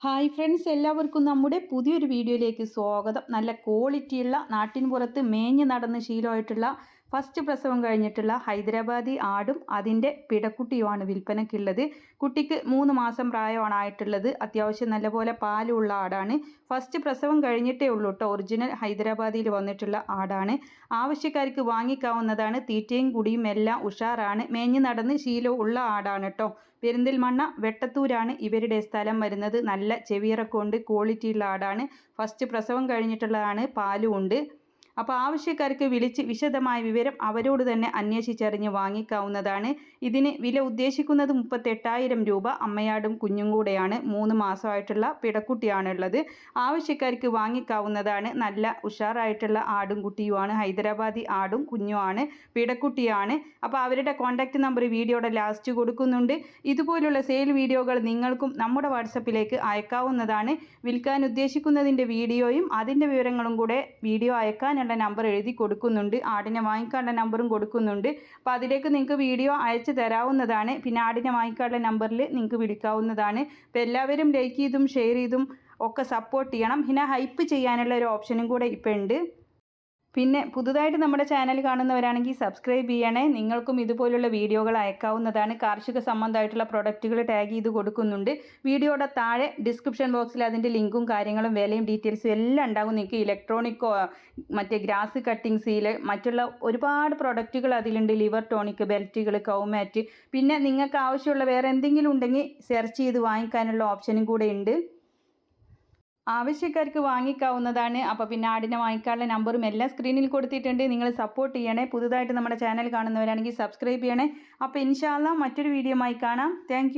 Hi friends, എല്ലാവർക്കും നമ്മുടെ പുതിയൊരു വീഡിയോയിലേക്ക് സ്വാഗതം. നല്ല ക്വാളിറ്റിയുള്ള നാട്ടിൻപുറത്ത് മേഞ്ഞ് നടന്ന് ശീലമായിട്ടുള്ള ഫസ്റ്റ് പ്രസവം കഴിഞ്ഞിട്ടുള്ള ഹൈദരാബാദി ആടും അതിൻ്റെ പിടക്കുട്ടിയുമാണ് വിൽപ്പനയ്ക്കുള്ളത്. കുട്ടിക്ക് 3 മാസം പ്രായമാണ് ആയിട്ടുള്ളത്. അത്യാവശ്യം നല്ലപോലെ പാലുള്ള ആടാണ്. ഫസ്റ്റ് പ്രസവം കഴിഞ്ഞിട്ടേ ഉള്ളൂ കേട്ടോ. ഒറിജിനൽ ഹൈദരാബാദിയിൽ വന്നിട്ടുള്ള ആടാണ്. ആവശ്യക്കാർക്ക് വാങ്ങിക്കാവുന്നതാണ്. തീറ്റയും കുടിയും എല്ലാം ഉഷാറാണ്. മേഞ്ഞ് നടന്ന് ശീലമുള്ള ആടാണ് കേട്ടോ. പെരിന്തൽമണ്ണ വെട്ടത്തൂരാണ് ഇവരുടെ സ്ഥലം വരുന്നത്. നല്ല ചെവിയിറക്കമുണ്ട്, ക്വാളിറ്റിയുള്ള ആടാണ്. ഫസ്റ്റ് പ്രസവം കഴിഞ്ഞിട്ടുള്ളതാണ്, പാലും ഉണ്ട്. അപ്പോൾ ആവശ്യക്കാർക്ക് വിളിച്ച് വിശദമായ വിവരം അവരോട് തന്നെ അന്വേഷിച്ചറിഞ്ഞ് വാങ്ങിക്കാവുന്നതാണ്. ഇതിന് വില ഉദ്ദേശിക്കുന്നത് 38,000 രൂപ. അമ്മയാടും കുഞ്ഞും കൂടെയാണ്. 3 മാസമായിട്ടുള്ള പിടക്കുട്ടിയാണുള്ളത്. ആവശ്യക്കാർക്ക് വാങ്ങിക്കാവുന്നതാണ്. നല്ല ഉഷാറായിട്ടുള്ള ആടും കുട്ടിയുമാണ്. ഹൈദരാബാദി ആടും കുഞ്ഞുമാണ്, പിടക്കുട്ടിയാണ്. അപ്പോൾ അവരുടെ കോൺടാക്റ്റ് നമ്പർ വീഡിയോയുടെ ലാസ്റ്റ് കൊടുക്കുന്നുണ്ട്. ഇതുപോലുള്ള സെയിൽ വീഡിയോകൾ നിങ്ങൾക്കും നമ്മുടെ വാട്സപ്പിലേക്ക് അയക്കാവുന്നതാണ്. വിൽക്കാൻ ഉദ്ദേശിക്കുന്നതിൻ്റെ വീഡിയോയും അതിൻ്റെ വിവരങ്ങളും കൂടെ വീഡിയോ അയക്കാനുള്ള നമ്പർ എഴുതി കൊടുക്കുന്നുണ്ട്. ആടിനെ വാങ്ങിക്കാനുള്ള നമ്പറും കൊടുക്കുന്നുണ്ട്. അപ്പോൾ അതിലേക്ക് നിങ്ങൾക്ക് വീഡിയോ അയച്ചു തരാവുന്നതാണ്. പിന്നെ ആടിനെ വാങ്ങിക്കാനുള്ള നമ്പറിൽ നിങ്ങൾക്ക് വിളിക്കാവുന്നതാണ്. അപ്പോൾ എല്ലാവരും ലൈക്ക് ചെയ്തും ഷെയർ ചെയ്തും ഒക്കെ സപ്പോർട്ട് ചെയ്യണം. പിന്നെ ഹൈപ്പ് ചെയ്യാനുള്ള ഒരു ഓപ്ഷനും കൂടെ ഇപ്പോൾ ഉണ്ട്. പിന്നെ പുതുതായിട്ട് നമ്മുടെ ചാനൽ കാണുന്നവരാണെങ്കിൽ സബ്സ്ക്രൈബ് ചെയ്യണേ. നിങ്ങൾക്കും ഇതുപോലുള്ള വീഡിയോകൾ അയക്കാവുന്നതാണ്. കാർഷിക സംബന്ധമായിട്ടുള്ള പ്രൊഡക്റ്റുകൾ ടാഗ് ചെയ്ത് കൊടുക്കുന്നുണ്ട്. വീഡിയോയുടെ താഴെ ഡിസ്ക്രിപ്ഷൻ ബോക്സിൽ അതിൻ്റെ ലിങ്കും കാര്യങ്ങളും വിലയും ഡീറ്റെയിൽസും എല്ലാം ഉണ്ടാകും. നിങ്ങൾക്ക് ഇലക്ട്രോണിക്കോ മറ്റേ ഗ്രാസ് കട്ടിങ് സീൽ മറ്റുള്ള ഒരുപാട് പ്രൊഡക്റ്റുകൾ അതിലുണ്ട്. ലിവർ ടോണിക്, ബെൽറ്റുകൾ, കൗമാറ്റ്. പിന്നെ നിങ്ങൾക്ക് ആവശ്യമുള്ള വേറെ എന്തെങ്കിലും ഉണ്ടെങ്കിൽ സെർച്ച് ചെയ്ത് വാങ്ങിക്കാനുള്ള ഓപ്ഷനും കൂടെ ഉണ്ട്. ആവശ്യക്കാർക്ക് വാങ്ങിക്കാവുന്നതാണ്. അപ്പോൾ പിന്നെ ആടിനെ വാങ്ങിക്കാനുള്ള നമ്പറും എല്ലാം സ്ക്രീനിൽ കൊടുത്തിട്ടുണ്ട്. നിങ്ങൾ സപ്പോർട്ട് ചെയ്യണേ. പുതുതായിട്ട് നമ്മുടെ ചാനൽ കാണുന്നവരാണെങ്കിൽ സബ്സ്ക്രൈബ് ചെയ്യണേ. അപ്പോൾ ഇൻഷാ അല്ലാഹ് മറ്റൊരു വീഡിയോയുമായി കാണാം. താങ്ക്